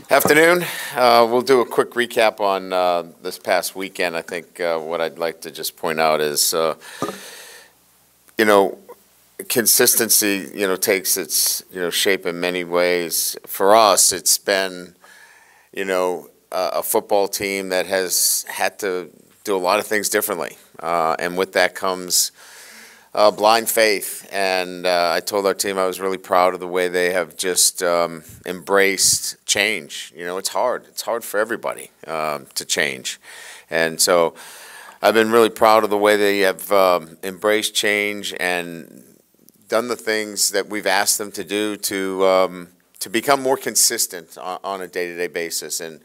Afternoon. We'll do a quick recap on this past weekend. I think what I'd like to just point out is, you know, consistency, takes its, shape in many ways. For us, it's been, a football team that has had to do a lot of things differently. And with that comes blind faith. And I told our team I was really proud of the way they have just embraced change. It's hard. It's hard for everybody to change. And so I've been really proud of the way they have embraced change and done the things that we've asked them to do to become more consistent on a day-to-day basis and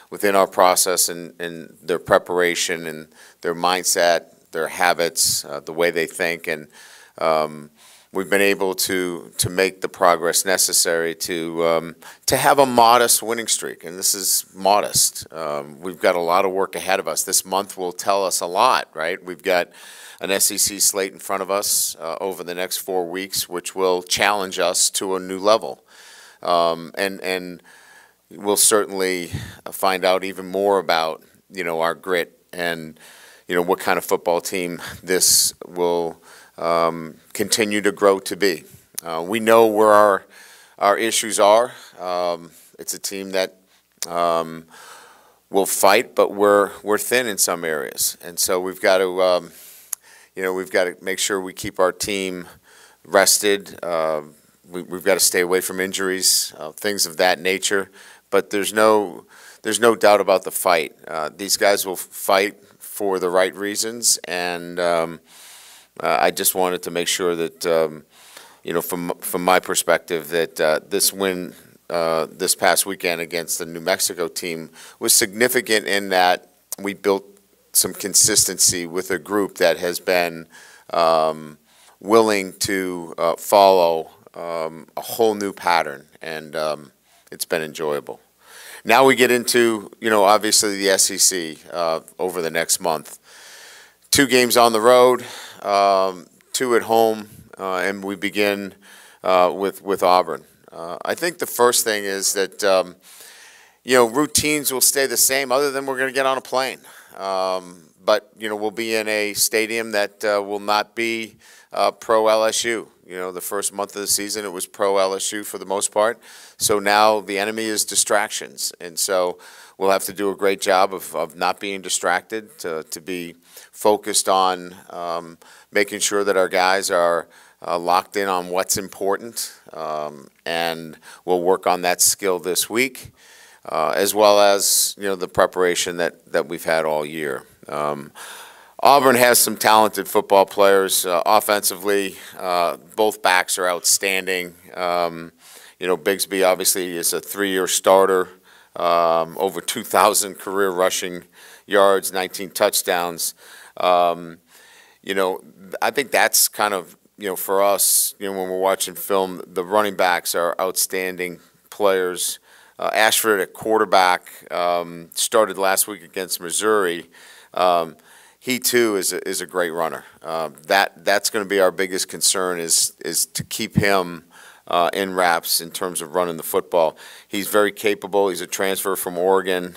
within our process and their preparation and their mindset, their habits, the way they think, and we've been able to make the progress necessary to have a modest winning streak, and this is modest. We've got a lot of work ahead of us. This month will tell us a lot, right? We've got an SEC slate in front of us over the next 4 weeks, which will challenge us to a new level, and we'll certainly find out even more about our grit and what kind of football team this will continue to grow to be. We know where our issues are. It's a team that will fight, but we're thin in some areas, and so we've got to make sure we keep our team rested. We've got to stay away from injuries, things of that nature. But there's no doubt about the fight. These guys will fight for the right reasons, and I just wanted to make sure that from my perspective that this win this past weekend against the New Mexico team was significant in that we built some consistency with a group that has been willing to follow a whole new pattern, and it's been enjoyable. Now we get into, obviously the SEC over the next month. 2 games on the road, 2 at home, and we begin with Auburn. I think the first thing is that, routines will stay the same other than we're going to get on a plane. But, we'll be in a stadium that will not be pro LSU. The first month of the season it was pro LSU for the most part. So now the enemy is distractions. And so we'll have to do a great job of not being distracted, to be focused on making sure that our guys are locked in on what's important. And we'll work on that skill this week, as well as, the preparation that we've had all year. Auburn has some talented football players. Offensively, both backs are outstanding. Bigsby obviously is a 3-year starter, over 2,000 career rushing yards, 19 touchdowns. I think that's kind of, for us, when we're watching film, the running backs are outstanding players. Ashford at quarterback started last week against Missouri. He too is a great runner. That's going to be our biggest concern is to keep him in wraps in terms of running the football. He's very capable. He's a transfer from Oregon,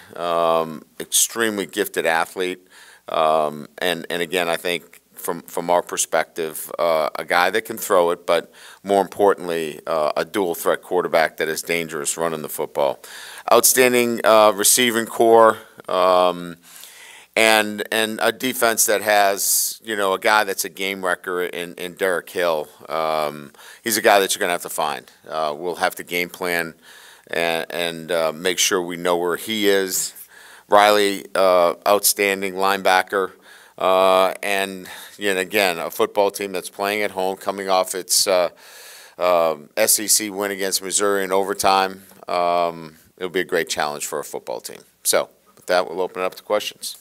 extremely gifted athlete, and again, I think from our perspective, a guy that can throw it, but more importantly, a dual threat quarterback that is dangerous running the football. Outstanding receiving core. And a defense that has, a guy that's a game wrecker in Derek Hill. He's a guy that you're going to have to find. We'll have to game plan and make sure we know where he is. Riley, outstanding linebacker. And again, a football team that's playing at home, coming off its SEC win against Missouri in overtime. It'll be a great challenge for a football team. So with that, we'll open it up to questions.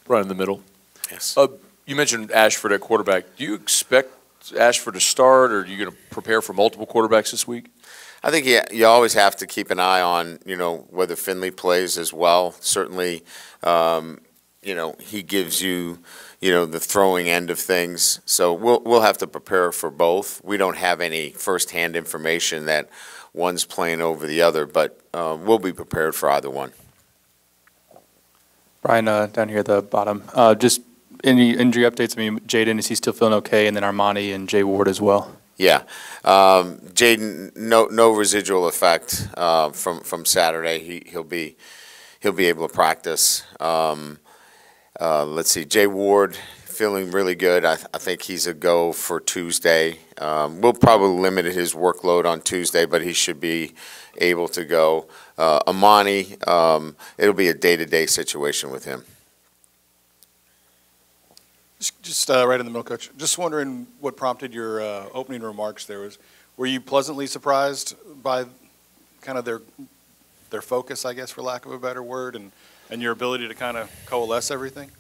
Right in the middle. Yes. You mentioned Ashford at quarterback. Do you expect Ashford to start, or are you going to prepare for multiple quarterbacks this week? I think you always have to keep an eye on, whether Finley plays as well. Certainly, he gives you, the throwing end of things. So we'll have to prepare for both. We don't have any firsthand information that one's playing over the other, but we'll be prepared for either one. Brian, down here at the bottom, just any injury updates? I mean, Jaden, is he still feeling okay? And then Armani and Jay Ward as well. Yeah, Jaden, no residual effect from Saturday. He'll be able to practice. Let's see, Jay Ward feeling really good. I think he's a go for Tuesday. We'll probably limit his workload on Tuesday, but he should be able to go. Amani, it'll be a day-to-day situation with him. Just right in the middle, Coach. Just wondering what prompted your opening remarks there. Were you pleasantly surprised by kind of their focus, I guess, for lack of a better word, and your ability to kind of coalesce everything?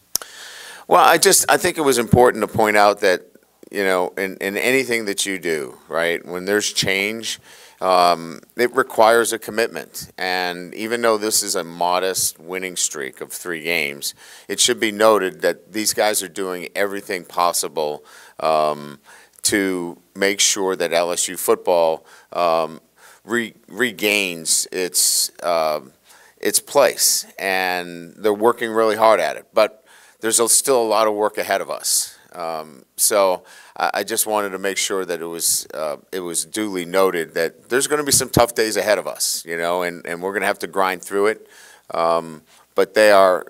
Well, I think it was important to point out that, you know, in anything that you do, right, when there's change, it requires a commitment. And even though this is a modest winning streak of 3 games, it should be noted that these guys are doing everything possible to make sure that LSU football regains its place. And they're working really hard at it. But there's still a lot of work ahead of us. So I just wanted to make sure that it was duly noted that there's going to be some tough days ahead of us, you know, and we're going to have to grind through it. But they are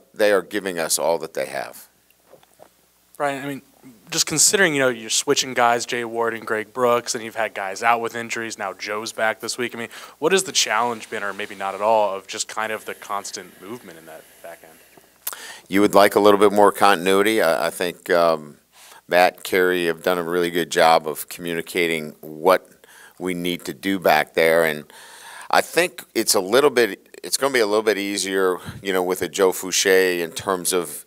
giving us all that they have. Brian, I mean, just considering, you know, you're switching guys, Jay Ward and Greg Brooks, and you've had guys out with injuries. Now Joe's back this week. I mean, what has the challenge been, or maybe not at all, of just kind of the constant movement in that back end? You would like a little bit more continuity. I think Matt, Carey have done a really good job of communicating what we need to do back there, and I think it's going to be a little bit easier, you know, with a Joe Fouché in terms of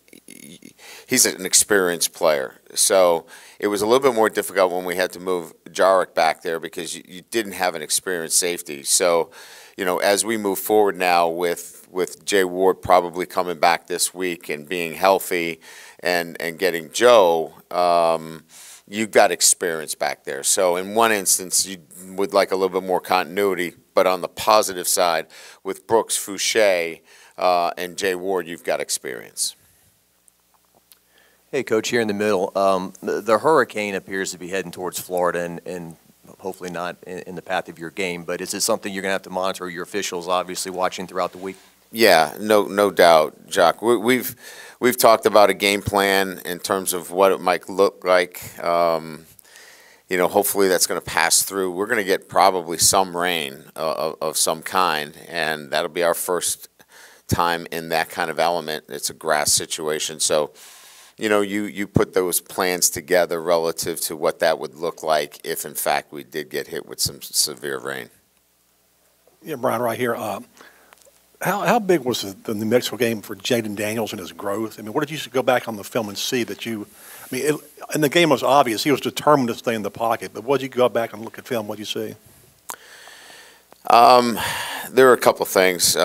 he's an experienced player. So it was a little bit more difficult when we had to move Jarek back there because you didn't have an experienced safety. So, you know, as we move forward now with Jay Ward probably coming back this week and being healthy and getting Joe, you've got experience back there. So in one instance, you would like a little bit more continuity, but on the positive side, with Brooks, Fouché, and Jay Ward, you've got experience. Hey, Coach, here in the middle, the hurricane appears to be heading towards Florida and hopefully not in the path of your game, but is it something you're going to have to monitor, your officials obviously watching throughout the week? Yeah, no doubt, Jock. We've talked about a game plan in terms of what it might look like. You know, hopefully that's going to pass through. We're going to get probably some rain of some kind, and that'll be our first time in that kind of element. It's a grass situation, so you know, you put those plans together relative to what that would look like if, in fact, we did get hit with some severe rain. Yeah, Brian, right here. How big was the New Mexico game for Jaden Daniels and his growth? I mean, what did you go back on the film and see that you – I mean, and the game was obvious. He was determined to stay in the pocket. But what did you go back and look at film? What did you see? There are a couple things.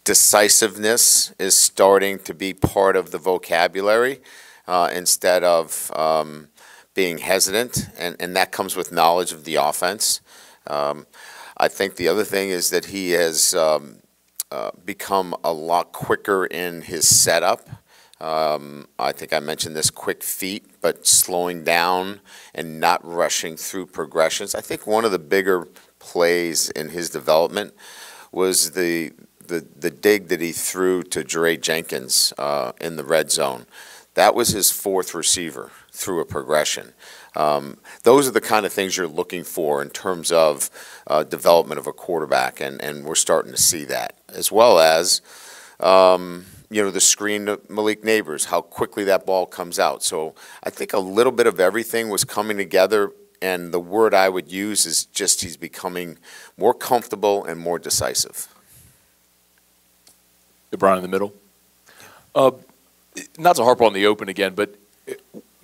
Decisiveness is starting to be part of the vocabulary instead of being hesitant, and that comes with knowledge of the offense. I think the other thing is that he has become a lot quicker in his setup. I think I mentioned this, quick feet, but slowing down and not rushing through progressions. I think one of the bigger plays in his development was the dig that he threw to Jere Jenkins in the red zone. That was his 4th receiver through a progression. Those are the kind of things you're looking for in terms of development of a quarterback, and we're starting to see that. As well as, you know, the screen to Malik Neighbors, how quickly that ball comes out. So I think a little bit of everything was coming together, and the word I would use is just he's becoming more comfortable and more decisive. Brian in the middle. Not to harp on the open again, but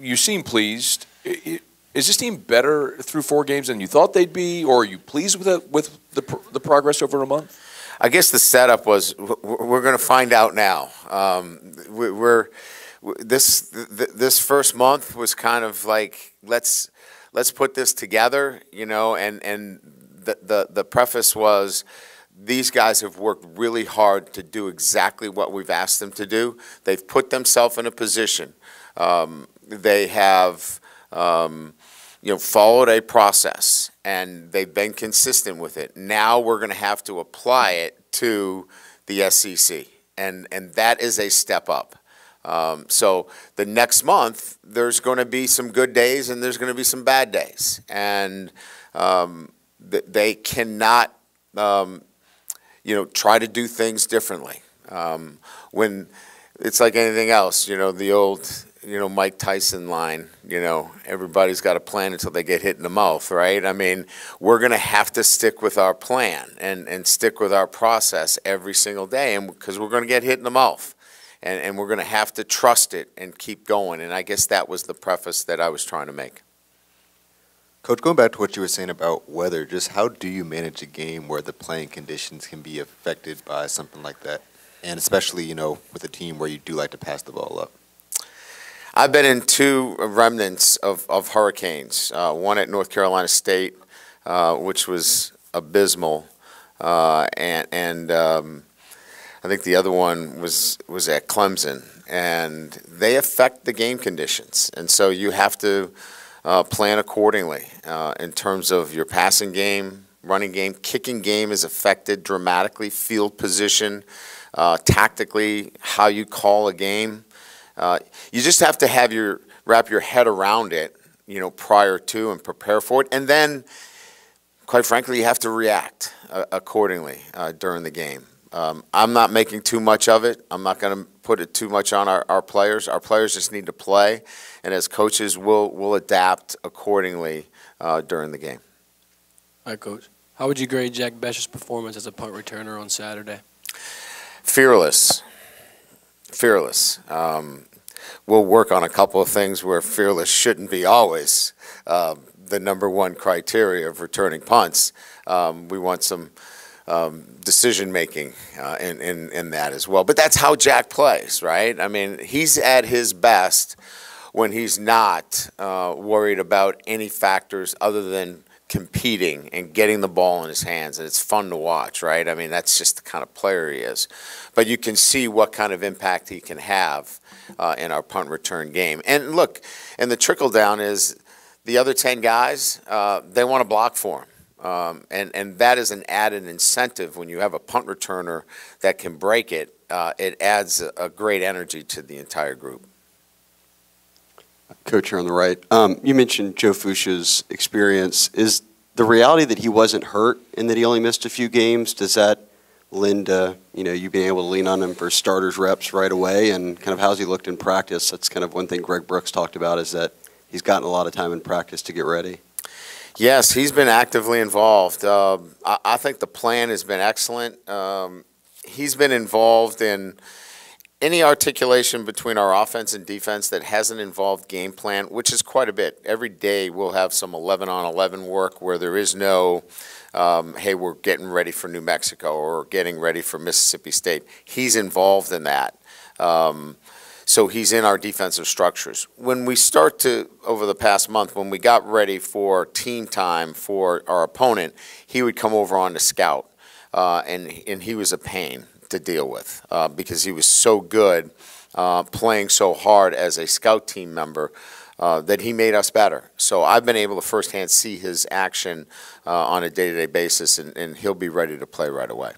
you seem pleased. Is this team better through 4 games than you thought they'd be, or are you pleased with the progress over a month? I guess the setup was we're going to find out now. This first month was kind of like let's put this together, you know, and the preface was, these guys have worked really hard to do exactly what we've asked them to do. They've put themselves in a position. They have, followed a process, and they've been consistent with it. Now we're going to have to apply it to the SEC, and that is a step up. So the next month, there's going to be some good days and there's going to be some bad days, and they cannot, try to do things differently. When it's like anything else, the old, Mike Tyson line, everybody's got a plan until they get hit in the mouth, right? I mean, we're going to have to stick with our plan and stick with our process every single day, and because we're going to get hit in the mouth, and we're going to have to trust it and keep going. And I guess that was the preface that I was trying to make. Coach, going back to what you were saying about weather, just how do you manage a game where the playing conditions can be affected by something like that? And especially, with a team where you do like to pass the ball up. I've been in two remnants of hurricanes, one at North Carolina State, which was abysmal, and I think the other one was at Clemson, and they affect the game conditions, and so you have to plan accordingly in terms of your passing game, running game. Kicking game is affected dramatically, field position, tactically, how you call a game. You just have to wrap your head around it, prior to, and prepare for it. And then, quite frankly, you have to react accordingly during the game. I'm not making too much of it. I'm not going to put it too much on our players. Our players just need to play, and as coaches, we'll adapt accordingly during the game. All right, Coach. How would you grade Jack Besh's performance as a punt returner on Saturday? Fearless. Fearless. We'll work on a couple of things where fearless shouldn't be always the number one criteria of returning punts. We want some decision making in that as well. But that's how Jack plays, right? I mean, he's at his best when he's not worried about any factors other than competing and getting the ball in his hands, and it's fun to watch, right? I mean, that's just the kind of player he is. But you can see what kind of impact he can have in our punt return game. And look, and the trickle down is the other 10 guys, they want to block for him. And that is an added incentive when you have a punt returner that can break it. It adds a great energy to the entire group. Coach, you're on the right. You mentioned Joe Fuchsia's experience. Is the reality that he wasn't hurt and that he only missed a few games, does that lend to, you being able to lean on him for starters reps right away? And kind of how's he looked in practice? That's kind of one thing Greg Brooks talked about, is that he's gotten a lot of time in practice to get ready. Yes, he's been actively involved. I think the plan has been excellent. He's been involved in any articulation between our offense and defense that hasn't involved game plan, which is quite a bit. Every day we'll have some 11-on-11 work where there is no, hey, we're getting ready for New Mexico or getting ready for Mississippi State. He's involved in that. So he's in our defensive structures. When we start to, over the past month, when we got ready for team time for our opponent, he would come over on the scout, and he was a pain to deal with because he was so good playing so hard as a scout team member that he made us better. So I've been able to firsthand see his action on a day-to-day basis, and he'll be ready to play right away.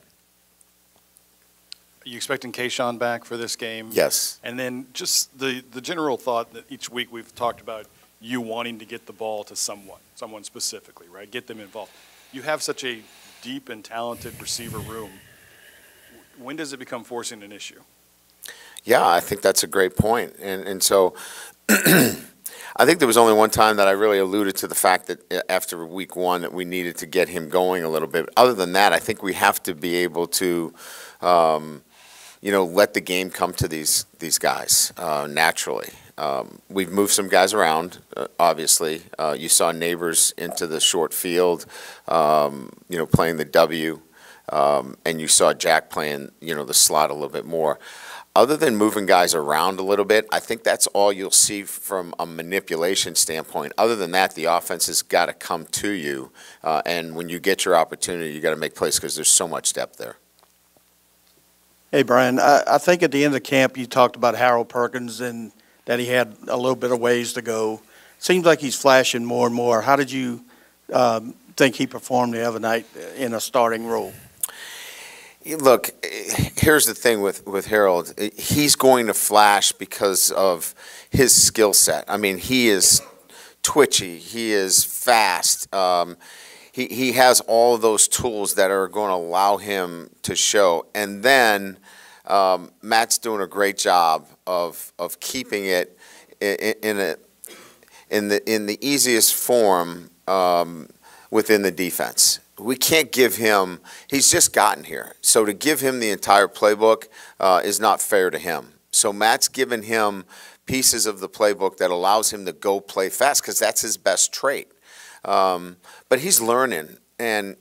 Are you expecting Kayshawn back for this game? Yes. And then just the general thought that each week we've talked about you wanting to get the ball to someone specifically, right? Get them involved. You have such a deep and talented receiver room. When does it become forcing an issue? Yeah, I think that's a great point. And so I think there was only one time that I really alluded to the fact that after week one that we needed to get him going a little bit. Other than that, I think we have to be able to let the game come to these guys naturally. We've moved some guys around, obviously. You saw Neighbors into the short field, playing the W, and you saw Jack playing, the slot a little bit more. other than moving guys around a little bit, I think that's all you'll see from a manipulation standpoint. Other than that, the offense has got to come to you, and when you get your opportunity, you got to make plays because there's so much depth there. Hey, Brian, I think at the end of camp you talked about Harold Perkins and that he had a little bit of ways to go. Seems like he's flashing more and more. How did you think he performed the other night in a starting role? Look, here's the thing with Harold. He's going to flash because of his skill set. I mean, he is twitchy. He is fast. He has all of those tools that are going to allow him to show. And then Matt's doing a great job of keeping it in the easiest form within the defense. We can't give him – he's just gotten here. So to give him the entire playbook is not fair to him. So Matt's given him pieces of the playbook that allows him to go play fast because that's his best trait. But he's learning, and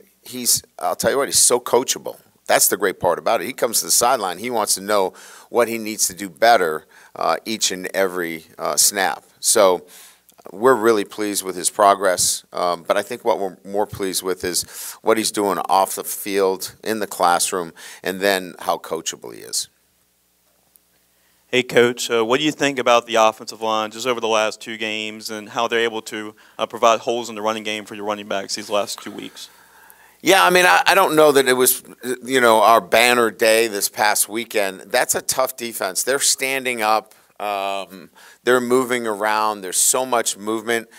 I'll tell you what, he's so coachable. That's the great part about it. He comes to the sideline. He wants to know what he needs to do better each and every snap. So we're really pleased with his progress, but I think what we're more pleased with is what he's doing off the field, in the classroom, and then how coachable he is. Hey, Coach, what do you think about the offensive line just over the last 2 games and how they're able to provide holes in the running game for your running backs these last 2 weeks? Yeah, I mean, I don't know that it was, our banner day this past weekend. That's a tough defense. They're standing up. They're moving around. There's so much movement.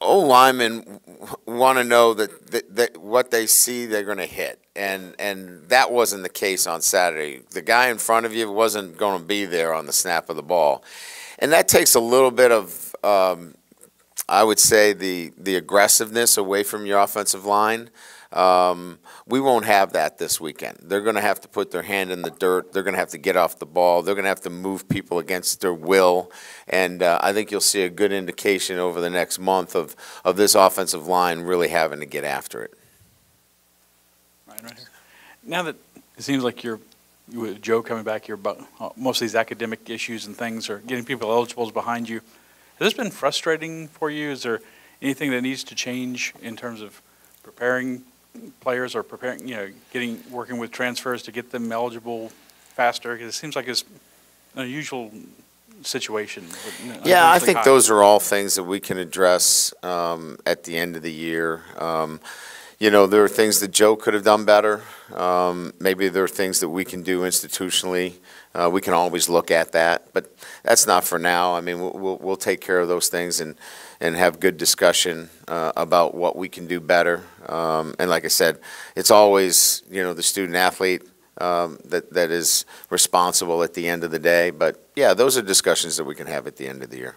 O-linemen want to know that what they see they're going to hit, and that wasn't the case on Saturday. The guy in front of you wasn't going to be there on the snap of the ball, and that takes a little bit of, I would say, the aggressiveness away from your offensive line. We won't have that this weekend. They're going to have to put their hand in the dirt. They're going to have to get off the ball. They're going to have to move people against their will. And I think you'll see a good indication over the next month of this offensive line really having to get after it. Right here. Now that it seems like with Joe coming back here, but most of these academic issues and things are getting people eligible behind you. Has this been frustrating for you? Is there anything that needs to change in terms of preparing players or working with transfers to get them eligible faster? Because it seems like it's an unusual situation. Yeah, I think those are all things that we can address at the end of the year. There are things that Joe could have done better. Maybe there are things that we can do institutionally. We can always look at that, but that's not for now. I mean, we'll take care of those things and have good discussion about what we can do better. And like I said, it's always the student athlete that is responsible at the end of the day. But yeah, those are discussions that we can have at the end of the year.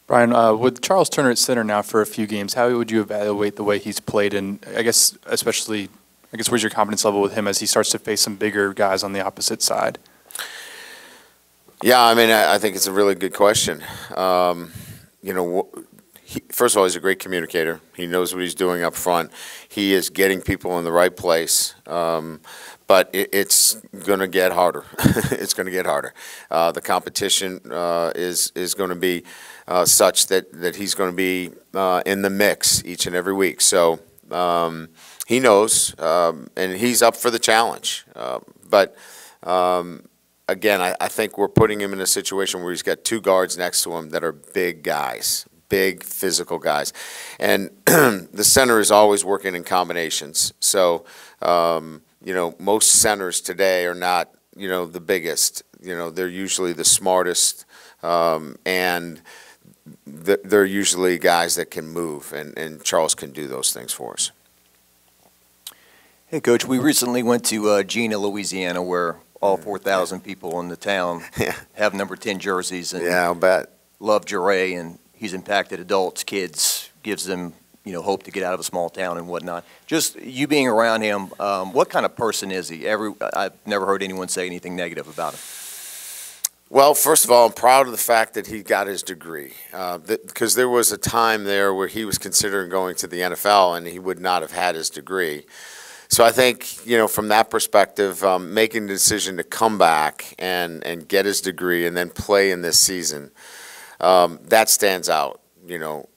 Brian, with Charles Turner at center now for a few games, how would you evaluate the way he's played? And I guess where's your confidence level with him as he starts to face some bigger guys on the opposite side? Yeah, I mean, I think it's a really good question. First of all, he's a great communicator. He knows what he's doing up front. He is getting people in the right place. But it's going to get harder. It's going to get harder. The competition is going to be such that he's going to be in the mix each and every week. So he knows, and he's up for the challenge. But again, I think we're putting him in a situation where he's got 2 guards next to him that are big guys, big physical guys. And the center is always working in combinations. So, most centers today are not, the biggest. They're usually the smartest, and they're usually guys that can move, and Charles can do those things for us. Hey, Coach, we recently went to Gina, Louisiana, where all 4,000 people in the town have number 10 jerseys. And yeah, I'll bet. Love Jure, and he's impacted adults, kids, gives them hope to get out of a small town and whatnot. Just you being around him, what kind of person is he? I've never heard anyone say anything negative about him. Well, first of all, I'm proud of the fact that he got his degree, because there was a time there where he was considering going to the NFL and he would not have had his degree. So I think, you know, from that perspective, making the decision to come back and get his degree and then play in this season, that stands out, you know,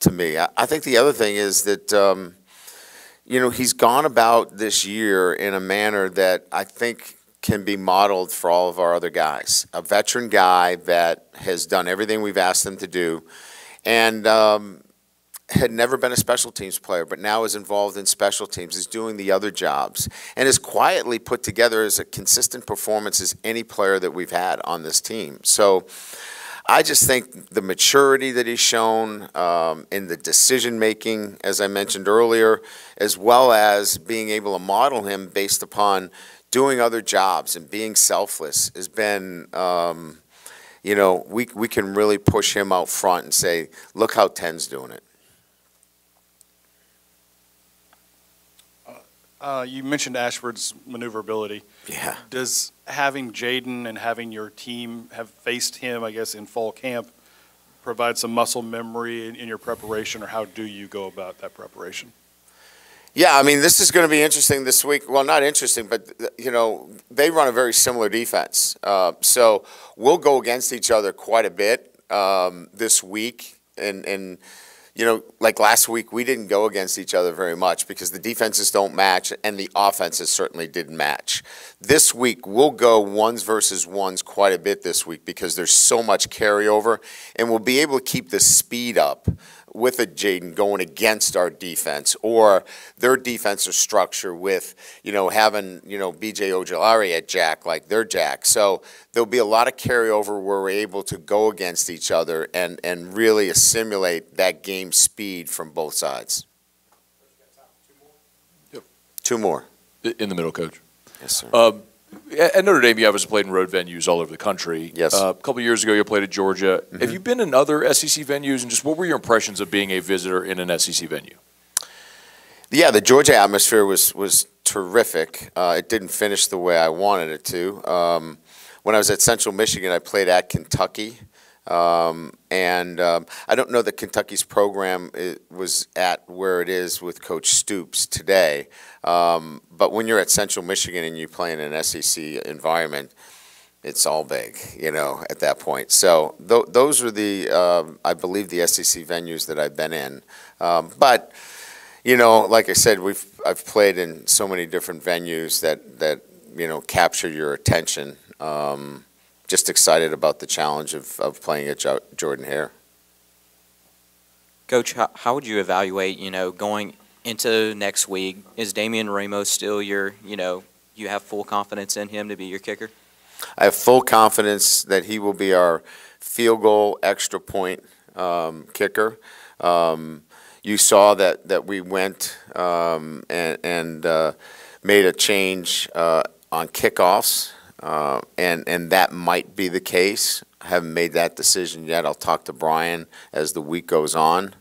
to me. I think the other thing is that, you know, he's gone about this year in a manner that I think can be modeled for all of our other guys. A veteran guy that has done everything we've asked him to do, and had never been a special teams player, but now is involved in special teams, is doing the other jobs, and is quietly put together as a consistent performance as any player that we've had on this team. So I just think the maturity that he's shown in the decision-making, as I mentioned earlier, as well as being able to model him based upon doing other jobs and being selfless has been, you know, we can really push him out front and say, look how Ten's doing it. You mentioned Ashford's maneuverability. Yeah. Does having Jaden and having your team have faced him, I guess, in fall camp provide some muscle memory in your preparation, or how do you go about that preparation? Yeah, I mean, this is going to be interesting this week. Well, not interesting, but, you know, they run a very similar defense. So we'll go against each other quite a bit this week. And, you know, like last week, we didn't go against each other very much because the defenses don't match and the offenses certainly didn't match. This week, we'll go ones versus ones quite a bit this week because there's so much carryover, and we'll be able to keep the speed up with a Jaden going against our defense or their defensive structure with, you know, having, you know, B.J. Ojolari at Jack like their Jack. So there'll be a lot of carryover where we're able to go against each other and really assimilate that game speed from both sides. Yep. Two more. In the middle, Coach. Yes, sir. At Notre Dame, you obviously played in road venues all over the country. Yes. A couple of years ago, you played at Georgia. Mm-hmm. Have you been in other SEC venues, and just what were your impressions of being a visitor in an SEC venue? Yeah, the Georgia atmosphere was terrific. It didn't finish the way I wanted it to. When I was at Central Michigan, I played at Kentucky. I don't know that Kentucky's program was at where it is with Coach Stoops today. But when you're at Central Michigan and you play in an SEC environment, it's all big, you know, at that point. So those are the, I believe, the SEC venues that I've been in. But, you know, like I said, I've played in so many different venues that you know, capture your attention. Just excited about the challenge of playing at Jordan-Hare. Coach, how would you evaluate, you know, going into next week? Is Damian Ramos still your, you know, you have full confidence in him to be your kicker? I have full confidence that he will be our field goal extra point kicker. You saw that we went and made a change on kickoffs. And that might be the case. I haven't made that decision yet. I'll talk to Brian as the week goes on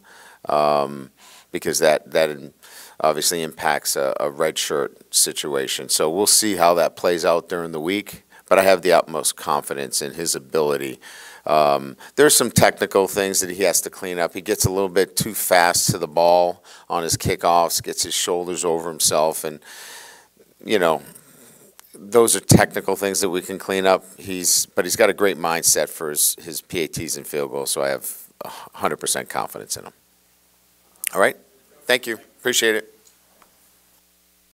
because that obviously impacts a redshirt situation. So we'll see how that plays out during the week, but I have the utmost confidence in his ability. There's some technical things that he has to clean up. He gets a little bit too fast to the ball on his kickoffs, gets his shoulders over himself, and, you know, those are technical things that we can clean up. But he's got a great mindset for his PATs and field goals, so I have 100% confidence in him. All right? Thank you. Appreciate it.